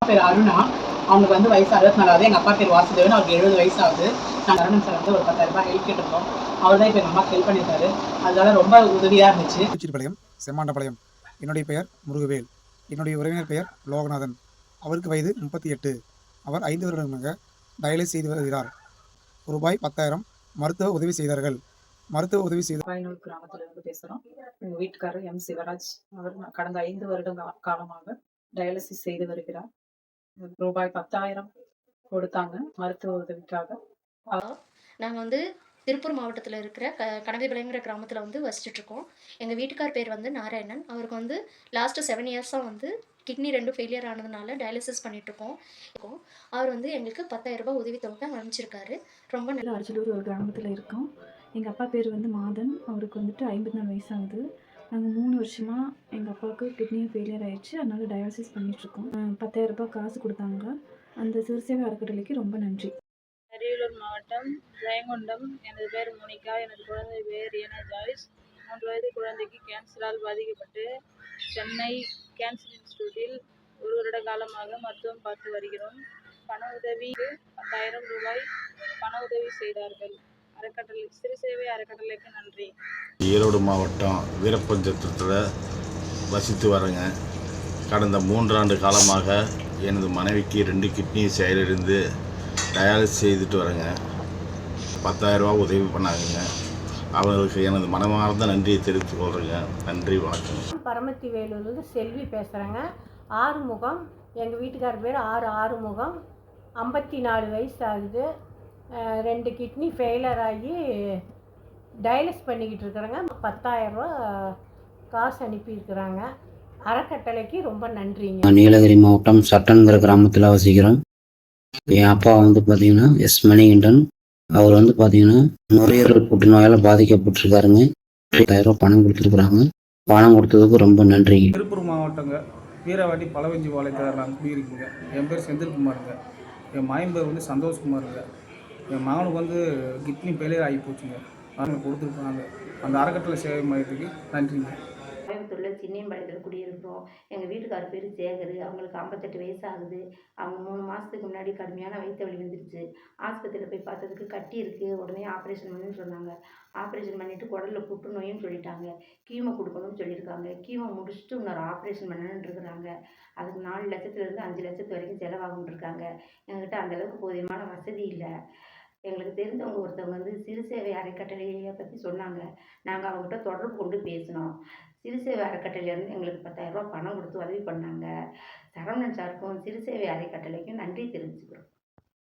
பேர் அருணா. அவங்களுக்கு வந்து வயசு 64. எங்கள் அப்பா பேர் வாசுதேவன், அவருக்கு 70 வயசு ஆகுது. நாங்கள் அருணன் சார் வந்து ஒரு 10,000 ரூபாய் ஹெல்ப் கேட்டிருந்தோம். அவர் தான் இப்போ எங்கள் அம்மாவுக்கு ஹெல்ப் பண்ணியிருக்காரு. அதனால ரொம்ப உதவியாக இருந்துச்சு. திருச்சிபாளையம், செம்மாண்டபாளையம். என்னுடைய பெயர் முருகவேல். என்னுடைய உறவினர் பெயர் லோகநாதன். அவருக்கு வயது 38. அவர் 5 வருடங்களாக டயாலிசிஸ் செய்து வருகிறார். ரூபாய் 10,000 மருத்துவ உதவி செய்தார்கள். மருத்துவ உதவி செய்த பாயனூர் கிராமத்திலிருந்து பேசுகிறோம். எங்கள் வீட்டுக்காரர் எம் சிவராஜ். அவர் கடந்த 5 வருட காலமாக டயாலிசிஸ் செய்து வருகிறார். ரூபாய் 10,000 கொடுத்தாங்க மருத்துவ உதவிக்காக. நாங்கள் வந்து திருப்பூர் மாவட்டத்தில் இருக்கிற கணவைபாளையங்கிற கிராமத்தில் வந்து வசிச்சுட்ருக்கோம். எங்கள் வீட்டுக்கார் பேர் வந்து நாராயணன். அவருக்கு வந்து லாஸ்ட்டு 7 இயர்ஸாக வந்து கிட்னி 2 ஃபெயிலியர் ஆனதுனால டயாலிசிஸ் பண்ணிகிட்ருக்கோம். அவர் வந்து எங்களுக்கு 10,000 ரூபாய் உதவித்தொகை அனுப்பிச்சிருக்காரு. ரொம்ப நல்ல அரிச்சலூர் ஒரு கிராமத்தில் இருக்கோம். எங்கள் அப்பா பேர் வந்து மாதன். அவருக்கு வந்துட்டு 54 வயசு ஆகுது. நாங்கள் 3 வருஷமாக எங்கள் அப்பாவுக்கு கிட்னியும் ஃபெயிலியர் ஆகிடுச்சு. அதனால் டயாலிசிஸ் பண்ணிகிட்ருக்கோம். 10,000 ரூபாய் காசு கொடுத்தாங்க. அந்த சிறுசேவை அறக்கட்டளைக்கு ரொம்ப நன்றி. அரியலூர் மாவட்டம் ஜெயங்கொண்டம். எனது பேர் மோனிகா. எனது குழந்தை பேர் ஏனா ஜாய்ஸ். 3 வயது குழந்தைக்கு கேன்சரால் பாதிக்கப்பட்டு சென்னை கேன்சர் இன்ஸ்டிடியூட்டில் 1 வருட காலமாக மருத்துவம் பார்த்து வருகிறோம். பண உதவி 10,000 ரூபாய் பண உதவி செய்தார்கள். அறக்கட்டளை சிறுசேவை அறக்கட்டளைக்கு நன்றி. ஈரோடு மாவட்டம் வீரப்பஞ்சத்தில் வசித்து வரேங்க. கடந்த 3 ஆண்டு காலமாக எனது மனைவிக்கு 2 கிட்னி செயலிழந்து டயாலிசிஸ் செய்துட்டு வரேங்க. 10,000 ரூபா உதவி பண்ணாங்க. அவர்களுக்கு எனது மனமார்ந்த நன்றியை தெரிவித்துக் கொள்கிறேங்க. நன்றி, வணக்கம். பரமத்தி வேலூர்லேருந்து செல்வி பேசுகிறேங்க. ஆறுமுகம். எங்கள் வீட்டுக்கார பேர் ஆறுமுகம். 54 வயசு ஆகுது. 2 கிட்னி ஃபெயிலர் ஆகி டயாலிசிஸ் பண்ணிக்கிட்டு இருக்கிறேங்க. 10,000 ரூபா காசு அனுப்பியிருக்கிறாங்க. அறக்கட்டளைக்கு ரொம்ப நன்றிங்க. நீலகிரி மாவட்டம் சட்டன்கிற கிராமத்தில் வசிக்கிறோம். என் அப்பா வந்து பார்த்தீங்கன்னா எஸ் மணிகண்டன். அவர் வந்து பார்த்தீங்கன்னா நுரையீரல் புற்றுநோயால் பாதிக்கப்பட்டிருக்காருங்க. 10,000 ரூபா பணம் கொடுத்துருக்குறாங்க. பணம் கொடுத்ததுக்கு ரொம்ப நன்றிங்க. திருப்பூர் மாவட்டங்க வீரவாட்டி பழவஞ்சி பாளையத்தில் நான் குடியிருக்குங்க. என் பேர் செந்தில்குமாருங்க. என் மகன் பேர் வந்து சந்தோஷ்குமாருங்க. என் மகனுக்கு வந்து கிட்னி ஃபெயிலியர் ஆகி போச்சுங்க. அவங்க கொடுத்துருக்காங்க. அந்த அறக்கட்டளை சேவை மையத்துக்கு நன்றிங்க. கோயம்புத்தூரில் சின்னியம்பாளையத்தில் குடியிருக்கிறோம். எங்கள் வீட்டுக்காரர் பேர் சேகர். அவங்களுக்கு 58 வயசு ஆகுது. அவங்க 3 மாதத்துக்கு முன்னாடி கடுமையான வயிற்று வலி வந்துருச்சு. ஆஸ்பத்திரியில் போய் பார்த்ததுக்கு கட்டி இருக்குது, உடனே ஆப்ரேஷன் பண்ணுன்னு சொன்னாங்க. ஆப்ரேஷன் பண்ணிவிட்டு குடலில் புற்றுநோயின்னு சொல்லிட்டாங்க. கீமோ கொடுக்கணும்னு சொல்லியிருக்காங்க. கீமோ முடிச்சுட்டு இன்னொரு ஆப்ரேஷன் பண்ணணுன்னு இருக்கிறாங்க. அதுக்கு 4 லட்சத்துலேருந்து 5 லட்சத்து வரைக்கும் செலவாகும்னு இருக்காங்க. எங்ககிட்ட அந்தளவுக்கு போதியமான வசதி இல்லை. எங்களுக்கு தெரிஞ்சவங்க ஒருத்தவங்க வந்து சிறுசேவை அறக்கட்டளையை பற்றி சொன்னாங்க. நாங்கள் அவங்ககிட்ட தொடர்பு கொண்டு பேசினோம். சிறுசேவை அறக்கட்டளையிலேருந்து எங்களுக்கு 10,000 ரூபா பணம் கொடுத்து உதவி பண்ணாங்க. சரவணன் சாருக்கும் சிறுசேவை அறக்கட்டளைக்கும் நன்றி தெரிவிச்சுக்கிறோம்.